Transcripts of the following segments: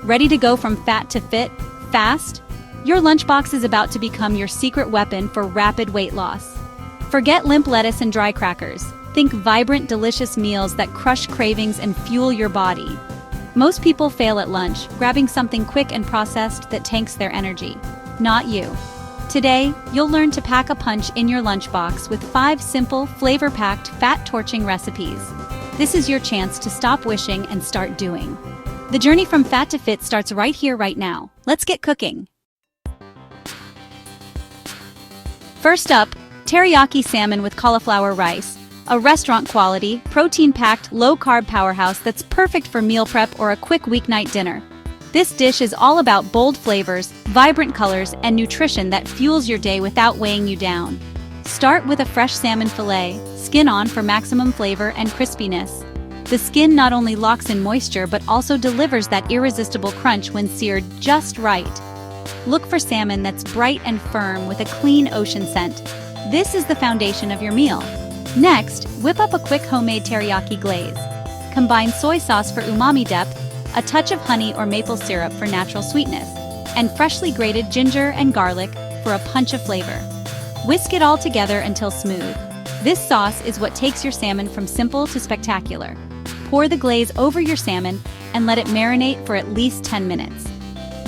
Ready to go from fat to fit, fast? Your lunchbox is about to become your secret weapon for rapid weight loss. Forget limp lettuce and dry crackers. Think vibrant, delicious meals that crush cravings and fuel your body. Most people fail at lunch, grabbing something quick and processed that tanks their energy. Not you. Today, you'll learn to pack a punch in your lunchbox with 5 simple, flavor-packed, fat-torching recipes. This is your chance to stop wishing and start doing. The journey from fat to fit starts right here, right now. Let's get cooking. First up, teriyaki salmon with cauliflower rice, a restaurant-quality, protein-packed, low-carb powerhouse that's perfect for meal prep or a quick weeknight dinner. This dish is all about bold flavors, vibrant colors, and nutrition that fuels your day without weighing you down. Start with a fresh salmon fillet, skin on for maximum flavor and crispiness. The skin not only locks in moisture but also delivers that irresistible crunch when seared just right. Look for salmon that's bright and firm with a clean ocean scent. This is the foundation of your meal. Next, whip up a quick homemade teriyaki glaze. Combine soy sauce for umami depth, a touch of honey or maple syrup for natural sweetness, and freshly grated ginger and garlic for a punch of flavor. Whisk it all together until smooth. This sauce is what takes your salmon from simple to spectacular. Pour the glaze over your salmon and let it marinate for at least 10 minutes.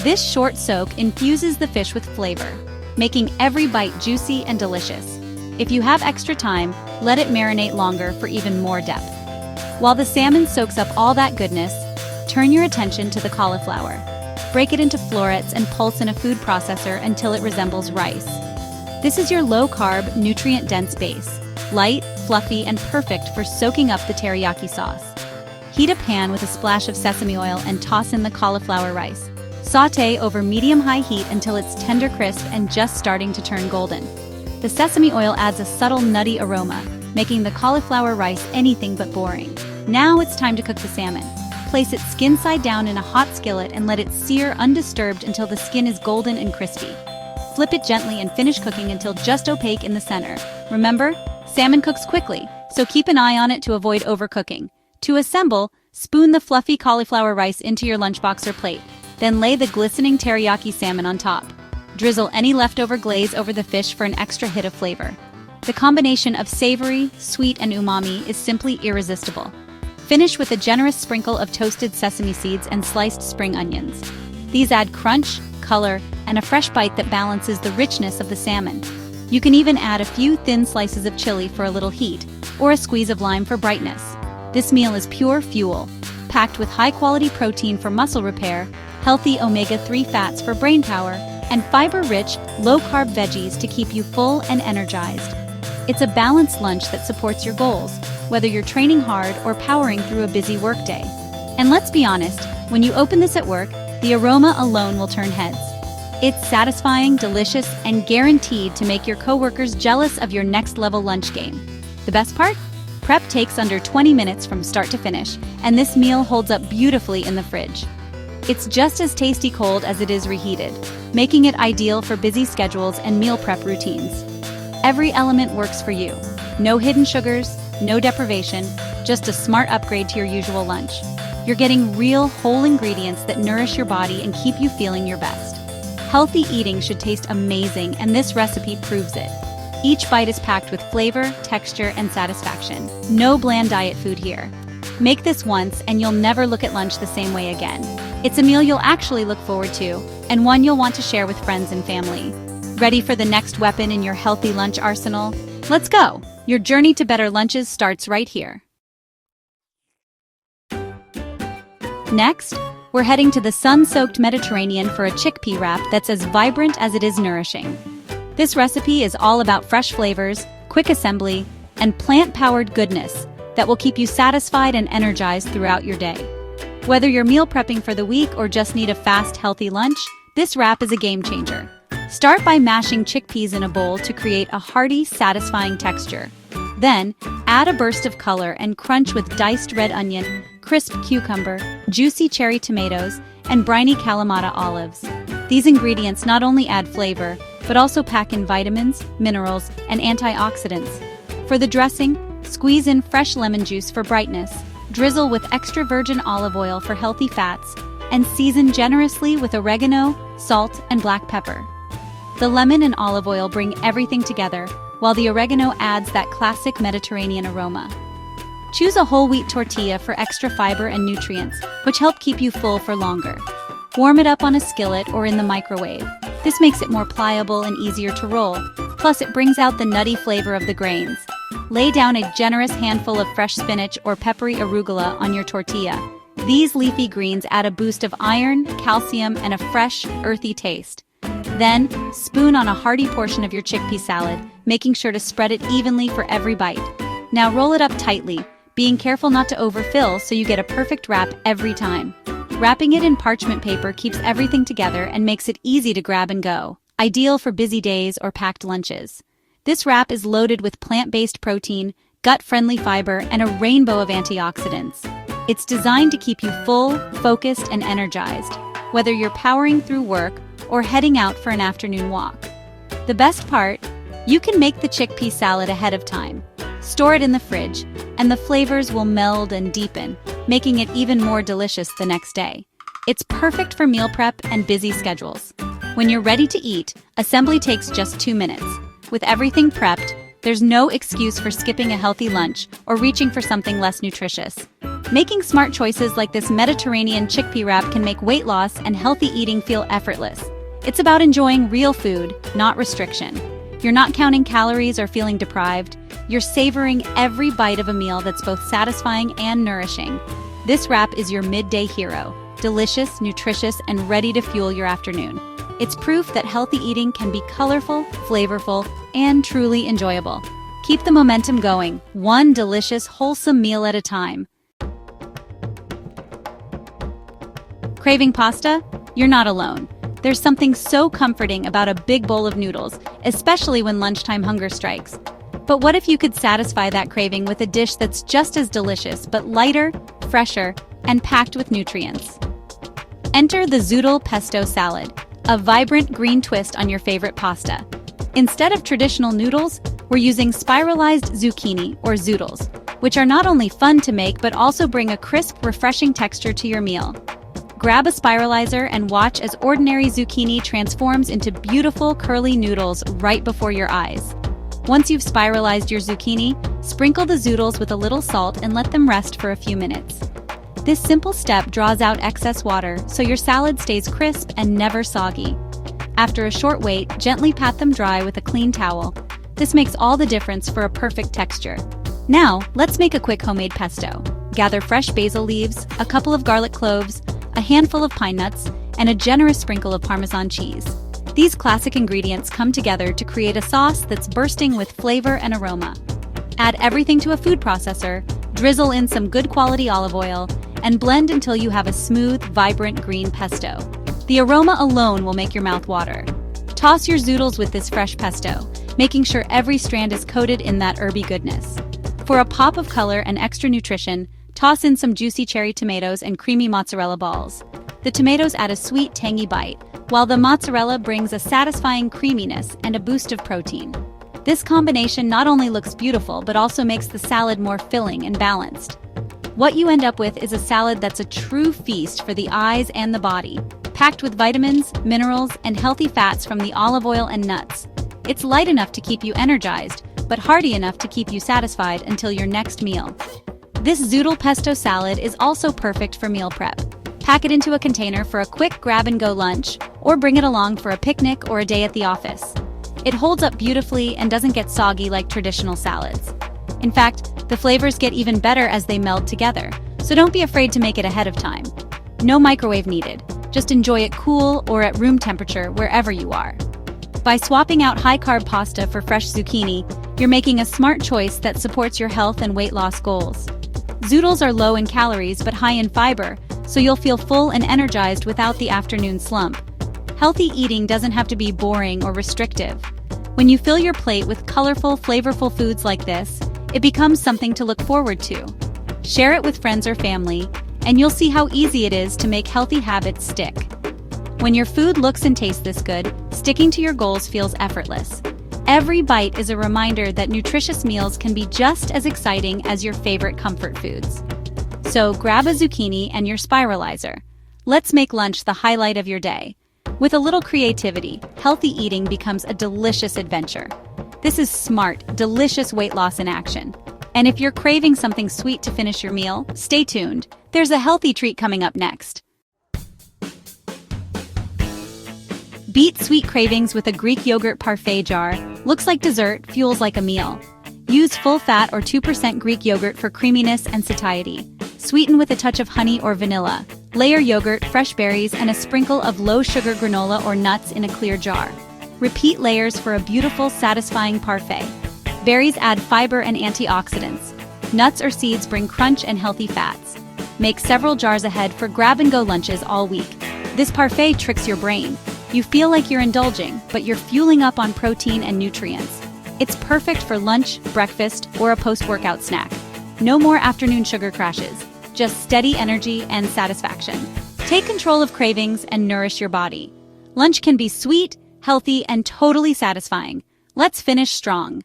This short soak infuses the fish with flavor, making every bite juicy and delicious. If you have extra time, let it marinate longer for even more depth. While the salmon soaks up all that goodness, turn your attention to the cauliflower. Break it into florets and pulse in a food processor until it resembles rice. This is your low-carb, nutrient-dense base, light, fluffy, and perfect for soaking up the teriyaki sauce. Heat a pan with a splash of sesame oil and toss in the cauliflower rice. Sauté over medium-high heat until it's tender crisp and just starting to turn golden. The sesame oil adds a subtle nutty aroma, making the cauliflower rice anything but boring. Now it's time to cook the salmon. Place it skin side down in a hot skillet and let it sear undisturbed until the skin is golden and crispy. Flip it gently and finish cooking until just opaque in the center. Remember, salmon cooks quickly, so keep an eye on it to avoid overcooking. To assemble, spoon the fluffy cauliflower rice into your lunchbox or plate. Then lay the glistening teriyaki salmon on top. Drizzle any leftover glaze over the fish for an extra hit of flavor. The combination of savory, sweet, and umami is simply irresistible. Finish with a generous sprinkle of toasted sesame seeds and sliced spring onions. These add crunch, color, and a fresh bite that balances the richness of the salmon. You can even add a few thin slices of chili for a little heat, or a squeeze of lime for brightness. This meal is pure fuel, packed with high-quality protein for muscle repair, healthy omega-3 fats for brain power, and fiber-rich, low-carb veggies to keep you full and energized. It's a balanced lunch that supports your goals, whether you're training hard or powering through a busy workday. And let's be honest, when you open this at work, the aroma alone will turn heads. It's satisfying, delicious, and guaranteed to make your coworkers jealous of your next-level lunch game. The best part? Prep takes under 20 minutes from start to finish, and this meal holds up beautifully in the fridge. It's just as tasty cold as it is reheated, making it ideal for busy schedules and meal prep routines. Every element works for you. No hidden sugars, no deprivation, just a smart upgrade to your usual lunch. You're getting real, whole ingredients that nourish your body and keep you feeling your best. Healthy eating should taste amazing, and this recipe proves it. Each bite is packed with flavor, texture, and satisfaction. No bland diet food here. Make this once, and you'll never look at lunch the same way again. It's a meal you'll actually look forward to, and one you'll want to share with friends and family. Ready for the next weapon in your healthy lunch arsenal? Let's go! Your journey to better lunches starts right here. Next, we're heading to the sun-soaked Mediterranean for a chickpea wrap that's as vibrant as it is nourishing. This recipe is all about fresh flavors, quick assembly, and plant-powered goodness that will keep you satisfied and energized throughout your day. Whether you're meal prepping for the week or just need a fast, healthy lunch, this wrap is a game changer. Start by mashing chickpeas in a bowl to create a hearty, satisfying texture. Then, add a burst of color and crunch with diced red onion, crisp cucumber, juicy cherry tomatoes, and briny Kalamata olives. These ingredients not only add flavor, but also pack in vitamins, minerals, and antioxidants. For the dressing, squeeze in fresh lemon juice for brightness, drizzle with extra virgin olive oil for healthy fats, and season generously with oregano, salt, and black pepper. The lemon and olive oil bring everything together, while the oregano adds that classic Mediterranean aroma. Choose a whole wheat tortilla for extra fiber and nutrients, which help keep you full for longer. Warm it up on a skillet or in the microwave. This makes it more pliable and easier to roll. Plus, it brings out the nutty flavor of the grains. Lay down a generous handful of fresh spinach or peppery arugula on your tortilla. These leafy greens add a boost of iron, calcium, and a fresh, earthy taste. Then, spoon on a hearty portion of your chickpea salad, making sure to spread it evenly for every bite. Now roll it up tightly, being careful not to overfill so you get a perfect wrap every time. Wrapping it in parchment paper keeps everything together and makes it easy to grab and go, ideal for busy days or packed lunches. This wrap is loaded with plant-based protein, gut-friendly fiber, and a rainbow of antioxidants. It's designed to keep you full, focused, and energized, whether you're powering through work or heading out for an afternoon walk. The best part? You can make the chickpea salad ahead of time. Store it in the fridge, and the flavors will meld and deepen, making it even more delicious the next day. It's perfect for meal prep and busy schedules. When you're ready to eat, assembly takes just 2 minutes. With everything prepped, there's no excuse for skipping a healthy lunch or reaching for something less nutritious. Making smart choices like this Mediterranean chickpea wrap can make weight loss and healthy eating feel effortless. It's about enjoying real food, not restriction. You're not counting calories or feeling deprived. You're savoring every bite of a meal that's both satisfying and nourishing. This wrap is your midday hero, delicious, nutritious, and ready to fuel your afternoon. It's proof that healthy eating can be colorful, flavorful, and truly enjoyable. Keep the momentum going, one delicious, wholesome meal at a time. Craving pasta? You're not alone. There's something so comforting about a big bowl of noodles, especially when lunchtime hunger strikes. But what if you could satisfy that craving with a dish that's just as delicious, but lighter, fresher, and packed with nutrients? Enter the zoodle pesto salad, a vibrant green twist on your favorite pasta. Instead of traditional noodles, we're using spiralized zucchini, or zoodles, which are not only fun to make but also bring a crisp, refreshing texture to your meal. Grab a spiralizer and watch as ordinary zucchini transforms into beautiful, curly noodles right before your eyes. Once you've spiralized your zucchini, sprinkle the zoodles with a little salt and let them rest for a few minutes. This simple step draws out excess water so your salad stays crisp and never soggy. After a short wait, gently pat them dry with a clean towel. This makes all the difference for a perfect texture. Now, let's make a quick homemade pesto. Gather fresh basil leaves, a couple of garlic cloves, a handful of pine nuts, and a generous sprinkle of Parmesan cheese. These classic ingredients come together to create a sauce that's bursting with flavor and aroma. Add everything to a food processor, drizzle in some good quality olive oil, and blend until you have a smooth, vibrant green pesto. The aroma alone will make your mouth water. Toss your zoodles with this fresh pesto, making sure every strand is coated in that herby goodness. For a pop of color and extra nutrition, toss in some juicy cherry tomatoes and creamy mozzarella balls. The tomatoes add a sweet, tangy bite, while the mozzarella brings a satisfying creaminess and a boost of protein. This combination not only looks beautiful but also makes the salad more filling and balanced. What you end up with is a salad that's a true feast for the eyes and the body, packed with vitamins, minerals, and healthy fats from the olive oil and nuts. It's light enough to keep you energized, but hearty enough to keep you satisfied until your next meal. This zoodle pesto salad is also perfect for meal prep. Pack it into a container for a quick grab-and-go lunch, or bring it along for a picnic or a day at the office. It holds up beautifully and doesn't get soggy like traditional salads. In fact, the flavors get even better as they meld together, so don't be afraid to make it ahead of time. No microwave needed. Just enjoy it cool or at room temperature wherever you are. By swapping out high-carb pasta for fresh zucchini, you're making a smart choice that supports your health and weight loss goals. Zoodles are low in calories but high in fiber, so you'll feel full and energized without the afternoon slump. Healthy eating doesn't have to be boring or restrictive. When you fill your plate with colorful, flavorful foods like this, it becomes something to look forward to. Share it with friends or family, and you'll see how easy it is to make healthy habits stick. When your food looks and tastes this good, sticking to your goals feels effortless. Every bite is a reminder that nutritious meals can be just as exciting as your favorite comfort foods. So grab a zucchini and your spiralizer. Let's make lunch the highlight of your day. With a little creativity, healthy eating becomes a delicious adventure. This is smart, delicious weight loss in action. And if you're craving something sweet to finish your meal, stay tuned. There's a healthy treat coming up next. Beat sweet cravings with a Greek yogurt parfait jar. Looks like dessert, fuels like a meal. Use full-fat or 2% Greek yogurt for creaminess and satiety. Sweeten with a touch of honey or vanilla. Layer yogurt, fresh berries, and a sprinkle of low-sugar granola or nuts in a clear jar. Repeat layers for a beautiful, satisfying parfait. Berries add fiber and antioxidants. Nuts or seeds bring crunch and healthy fats. Make several jars ahead for grab-and-go lunches all week. This parfait tricks your brain. You feel like you're indulging, but you're fueling up on protein and nutrients. It's perfect for lunch, breakfast, or a post-workout snack. No more afternoon sugar crashes, just steady energy and satisfaction. Take control of cravings and nourish your body. Lunch can be sweet, healthy, and totally satisfying. Let's finish strong.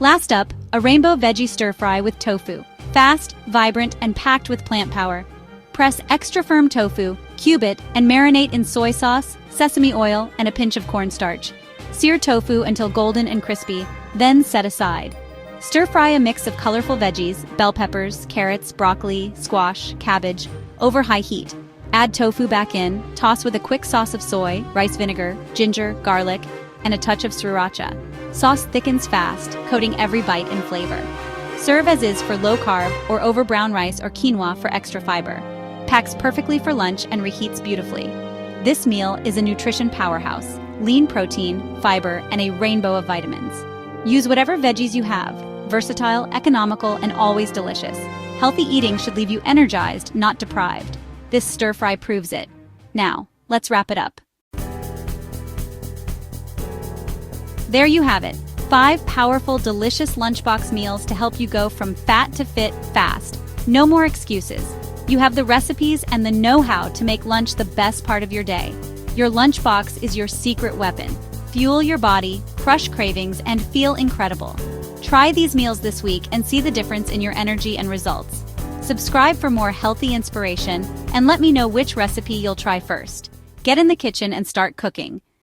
Last up, a rainbow veggie stir-fry with tofu. Fast, vibrant, and packed with plant power. Press extra firm tofu, cube it, and marinate in soy sauce, sesame oil, and a pinch of cornstarch. Sear tofu until golden and crispy, then set aside. Stir-fry a mix of colorful veggies, bell peppers, carrots, broccoli, squash, cabbage, over high heat. Add tofu back in, toss with a quick sauce of soy, rice vinegar, ginger, garlic, and a touch of sriracha. Sauce thickens fast, coating every bite in flavor. Serve as is for low carb or over brown rice or quinoa for extra fiber. Packs perfectly for lunch and reheats beautifully. This meal is a nutrition powerhouse, lean protein, fiber, and a rainbow of vitamins. Use whatever veggies you have, versatile, economical, and always delicious. Healthy eating should leave you energized, not deprived. This stir-fry proves it. Now, let's wrap it up. There you have it, 5 powerful, delicious lunchbox meals to help you go from fat to fit fast. No more excuses. You have the recipes and the know-how to make lunch the best part of your day. Your lunchbox is your secret weapon. Fuel your body, crush cravings, and feel incredible. Try these meals this week and see the difference in your energy and results. Subscribe for more healthy inspiration and let me know which recipe you'll try first. Get in the kitchen and start cooking.